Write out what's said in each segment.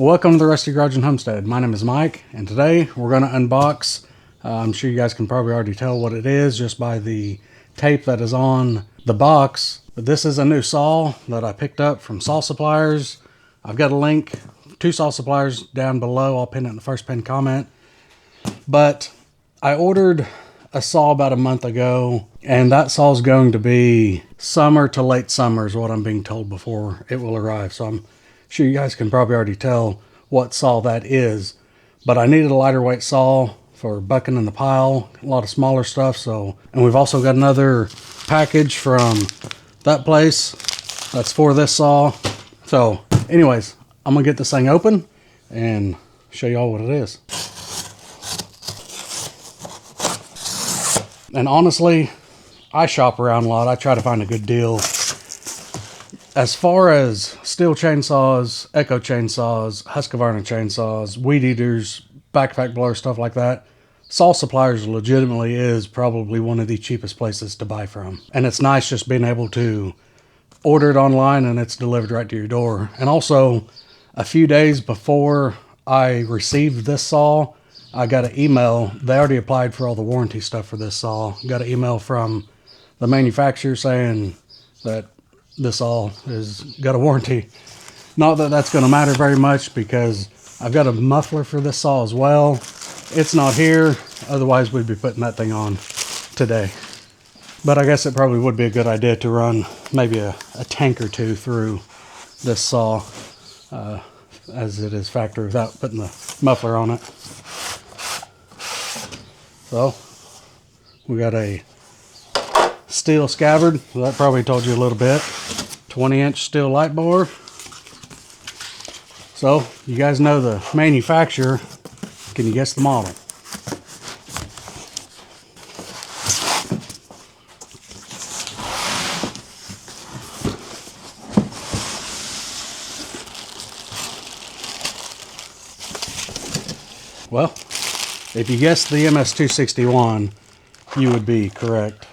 Welcome to the Rusty Garage and Homestead. My name is Mike, and today we're going to unbox. I'm sure you guys can probably already tell what it is just by the tape that is on the box. But this is a new saw that I picked up from saw suppliers. I've got a link to saw suppliers down below. I'll pin it in the first pinned comment. But I ordered a saw about a month ago, and that saw is going to be summer to late summer is what I'm being told before it will arrive. So I'm sure you guys can probably already tell what saw that is, but I needed a lighter weight saw for bucking in the pile, a lot of smaller stuff. So, and we've also got another package from that place that's for this saw. So anyways, I'm gonna get this thing open and show y'all what it is. And honestly, I shop around a lot. I try to find a good deal. As far as Stihl chainsaws, Echo chainsaws, Husqvarna chainsaws, weed eaters, backpack blowers, stuff like that, saw suppliers legitimately is probably one of the cheapest places to buy from. And it's nice just being able to order it online and it's delivered right to your door. And also, a few days before I received this saw, I got an email. They already applied for all the warranty stuff for this saw. Got an email from the manufacturer saying that this saw has got a warranty. Not that that's going to matter very much because I've got a muffler for this saw as well. It's not here, otherwise we'd be putting that thing on today. But I guess it probably would be a good idea to run maybe a tank or two through this saw as it is factory without putting the muffler on it. So we got a Stihl scabbard. Well, that probably told you a little bit. 20-inch Stihl light bore. So you guys know the manufacturer. Can you guess the model? Well, if you guessed the MS261, you would be correct.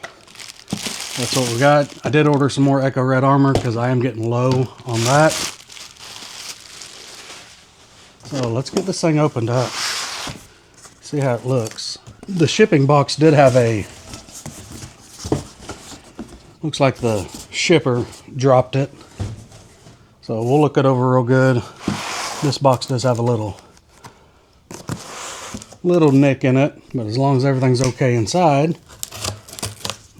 That's what we got. I did order some more Echo Red Armor because I am getting low on that. So let's get this thing opened up. See how it looks. The shipping box did have looks like the shipper dropped it. So we'll look it over real good. This box does have a little nick in it, but as long as everything's okay inside,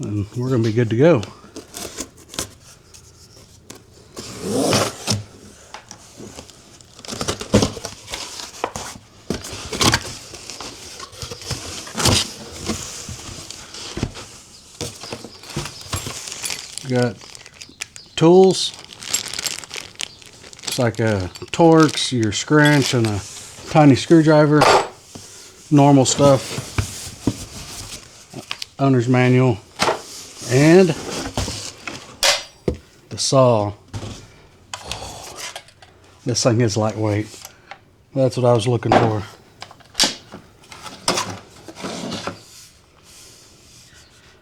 then we're gonna be good to go. Got tools. It's like a Torx, your scrunch, and a tiny screwdriver. Normal stuff. Owner's manual. And the saw. This thing is lightweight. That's what I was looking for.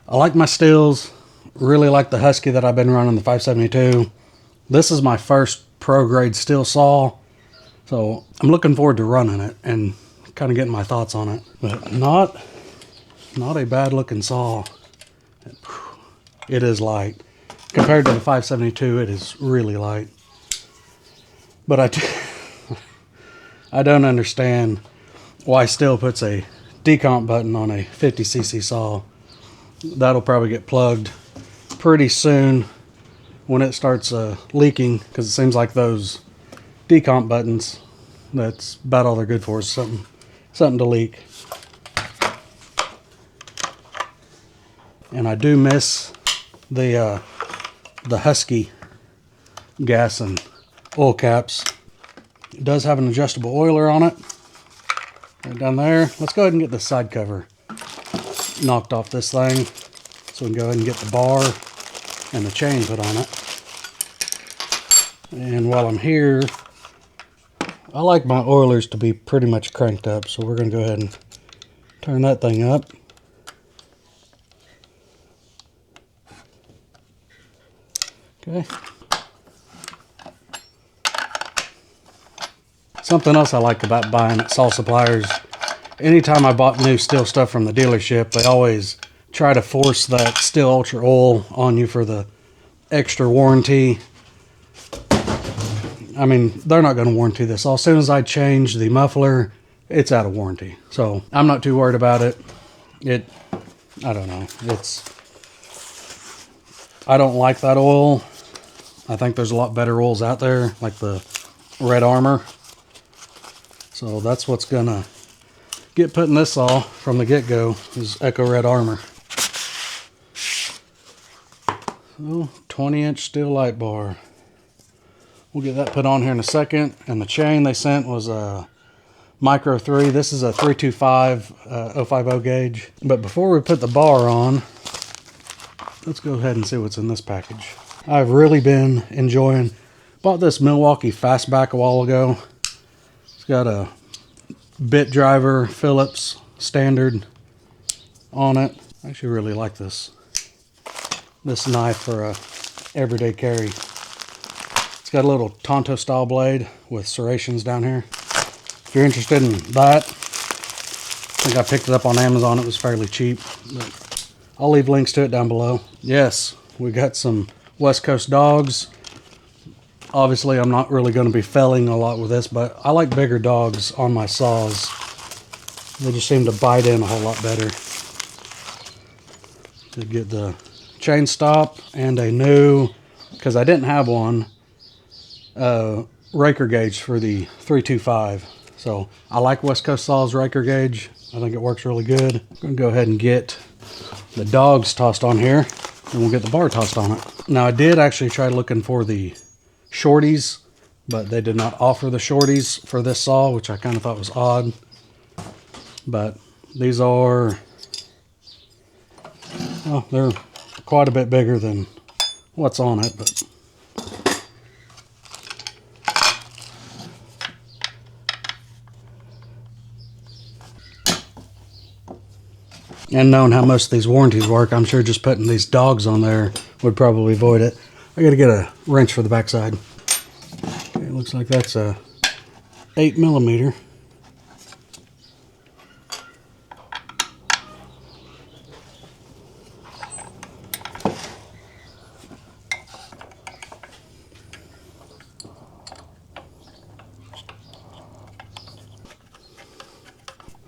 I like my Stihls. Really like the Husky that I've been running, the 572. This is my first pro grade Stihl saw, so I'm looking forward to running it and kind of getting my thoughts on it. But not a bad looking saw. It is light. Compared to the 572, it is really light. But I don't understand why Stihl puts a decomp button on a 50cc saw. That'll probably get plugged pretty soon when it starts leaking, because it seems like those decomp buttons, that's about all they're good for, is something to leak. And I do miss the Husky gas and oil caps. It does have an adjustable oiler on it right down there. Let's go ahead and get the side cover knocked off this thing so we can go ahead and get the bar and the chain put on it. And while I'm here, I like my oilers to be pretty much cranked up, so we're going to go ahead and turn that thing up. Okay. Something else I like about buying at saw suppliers, anytime I bought new Stihl stuff from the dealership, they always try to force that Stihl Ultra Oil on you for the extra warranty. I mean, they're not going to warranty this. As soon as I change the muffler, it's out of warranty. So I'm not too worried about it. I don't know. I don't like that oil. I think there's a lot better oils out there, like the Red Armor. So that's what's gonna get put in this saw from the get-go, is Echo Red Armor. So 20-inch Stihl light bar. We'll get that put on here in a second. And the chain they sent was a Micro 3. This is a 325 050 gauge. But before we put the bar on, let's go ahead and see what's in this package. I've really been enjoying, bought this Milwaukee Fastback a while ago. It's got a bit driver Phillips standard on it. I actually really like this knife for a everyday carry. It's got a little Tonto style blade with serrations down here. If you're interested in that, I think I picked it up on Amazon. It was fairly cheap, but I'll leave links to it down below. Yes, we got some West Coast dogs. Obviously, I'm not really going to be felling a lot with this, but I like bigger dogs on my saws. They just seem to bite in a whole lot better. To get the chain stop and a new, because I didn't have one, raker gauge for the 325. So I like West Coast saws raker gauge. I think it works really good. I'm going to go ahead and get the dogs tossed on here, and we'll get the bar tossed on it. Now I did actually try looking for the shorties, but they did not offer the shorties for this saw, which I kind of thought was odd. But these are, well, they're quite a bit bigger than what's on it, but and knowing how most of these warranties work, I'm sure just putting these dogs on there would probably avoid it. I got to get a wrench for the backside. Okay, it looks like that's a 8mm.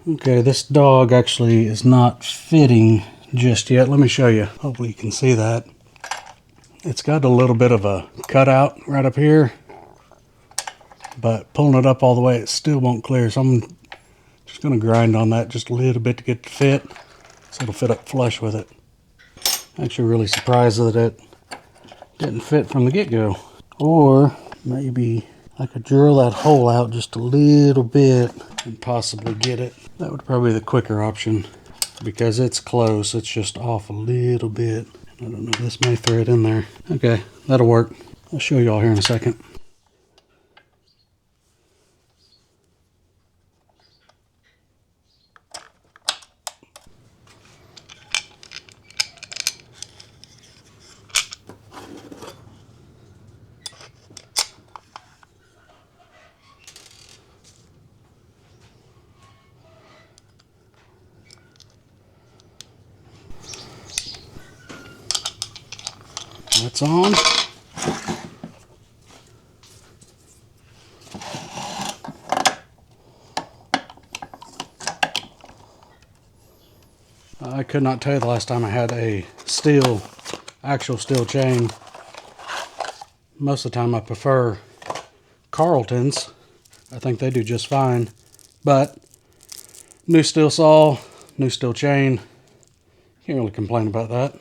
Okay, this dog actually is not fitting just yet. Let me show you. Hopefully you can see that. It's got a little bit of a cutout right up here, but pulling it up all the way, it still won't clear. So I'm just going to grind on that just a little bit to get it to fit, so it'll fit up flush with it. Actually really surprised that it didn't fit from the get-go. Or maybe I could drill that hole out just a little bit and possibly get it. That would probably be the quicker option, because it's close. It's just off a little bit. I don't know, this may thread in there. Okay, that'll work. I'll show you all here in a second. That's on. I could not tell you the last time I had a actual Stihl chain. Most of the time I prefer Carlton's. I think they do just fine. But new Stihl saw, new Stihl chain. Can't really complain about that.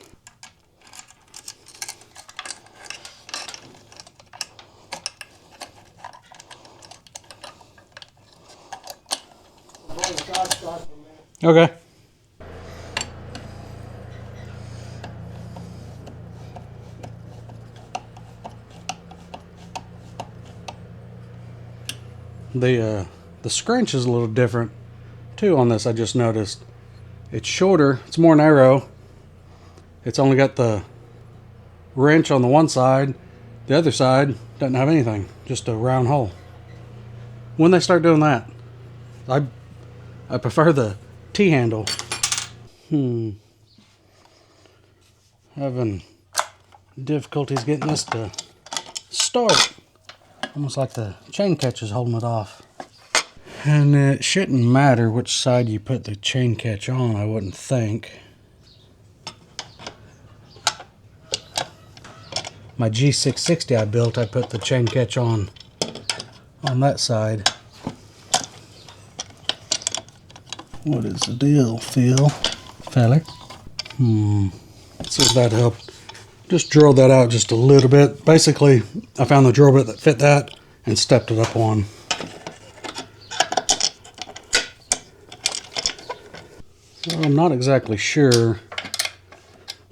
Okay. The scrunch is a little different too on this. I just noticed it's shorter, it's more narrow. It's only got the wrench on the one side. The other side doesn't have anything, just a round hole. when they start doing that. I prefer the T-handle. Having difficulties getting this to start. Almost like the chain catch is holding it off. And it shouldn't matter which side you put the chain catch on, I wouldn't think. My G660 I built, I put the chain catch on that side. What is the deal, Phil? Feller? Let's see if that helped. Just drilled that out just a little bit. Basically, I found the drill bit that fit that and stepped it up one. So I'm not exactly sure.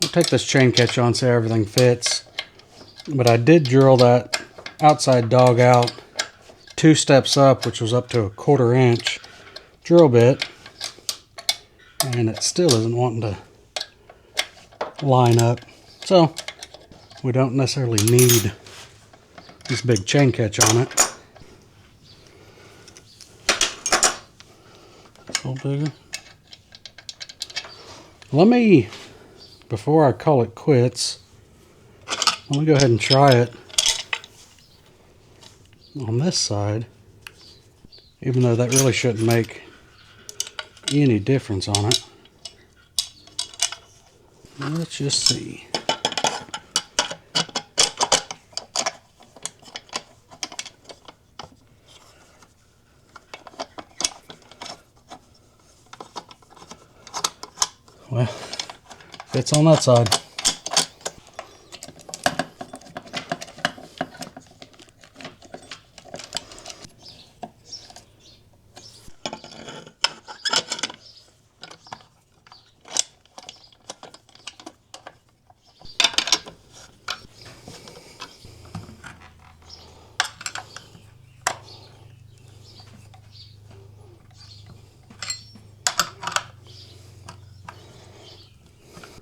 I'll take this chain catch on, see how everything fits. But I did drill that outside dog out 2 steps up, which was up to 1/4 inch drill bit. And it still isn't wanting to line up. So we don't necessarily need this big chain catch on it. A little bigger. Let me, before I call it quits, let me go ahead and try it on this side, even though that really shouldn't make any difference on it. Let's just see. Well, fits on that side.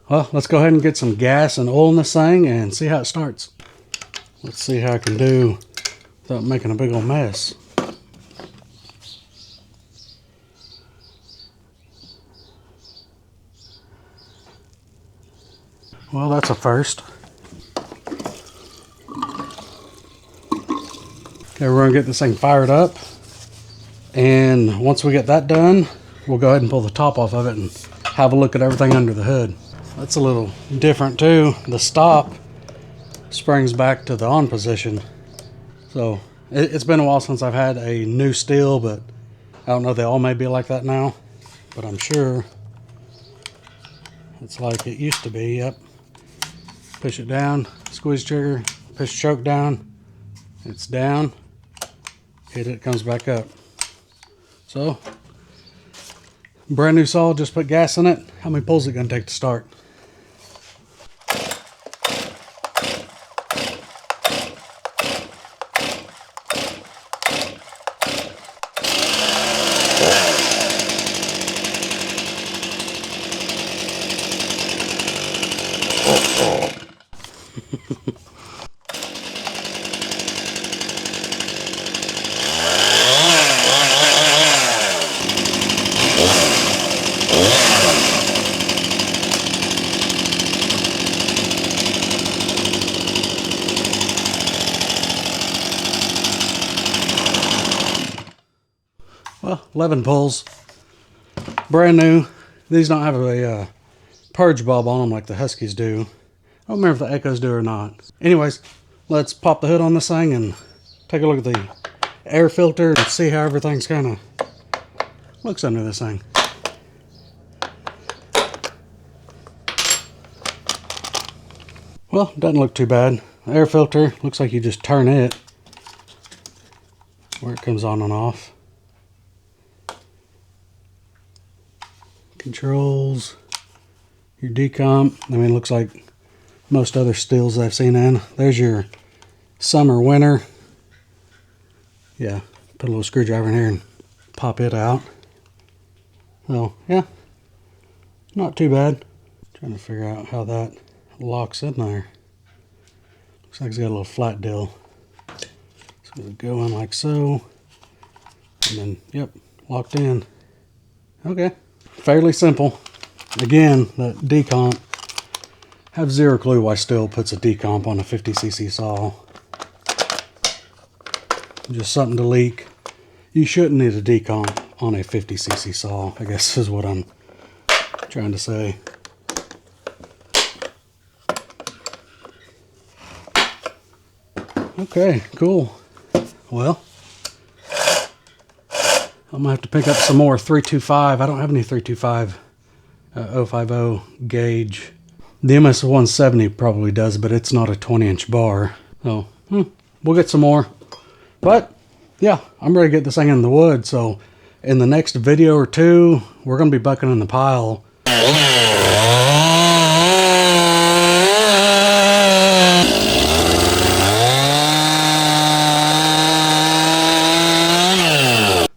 Well, let's go ahead and get some gas and oil in this thing and see how it starts. Let's see how I can do without making a big old mess. Well, that's a first. Okay, we're gonna get this thing fired up. And once we get that done, we'll go ahead and pull the top off of it and have a look at everything under the hood. That's a little different too. The stop springs back to the on position. So it's been a while since I've had a new Stihl, but I don't know, they all may be like that now, but I'm sure it's like it used to be. Yep. Push it down, squeeze trigger, push choke down, it's down, hit it, comes back up. So brand new saw, just put gas in it. How many pulls is it gonna take to start? Well, 11 pulls, brand new. These don't have a purge bulb on them like the Huskies do. I don't remember if the Echoes do or not. Anyways, let's pop the hood on this thing and take a look at the air filter and see how everything's kind of looks under this thing. Well, doesn't look too bad. The air filter looks like you just turn it where it comes on and off. Controls, your decomp. I mean, it looks like most other Stihls I've seen in. There's your summer, winter. Yeah, put a little screwdriver in here and pop it out. So, yeah, not too bad. Trying to figure out how that locks in there. Looks like it's got a little flat deal. So it'll go in like so. And then, yep, locked in. Okay, fairly simple. Again, the decomp. Have zero clue why Stihl puts a decomp on a 50cc saw. Just something to leak. You shouldn't need a decomp on a 50cc saw, I guess is what I'm trying to say. Okay, cool. Well, I'm gonna have to pick up some more 325. I don't have any 325 050 gauge. The MS170 probably does, but it's not a 20-inch bar. So, we'll get some more. But, yeah, I'm ready to get this thing in the wood. So, in the next video or two, we're going to be bucking in the pile.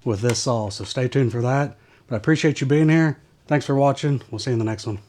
With this saw. So, stay tuned for that. But I appreciate you being here. Thanks for watching. We'll see you in the next one.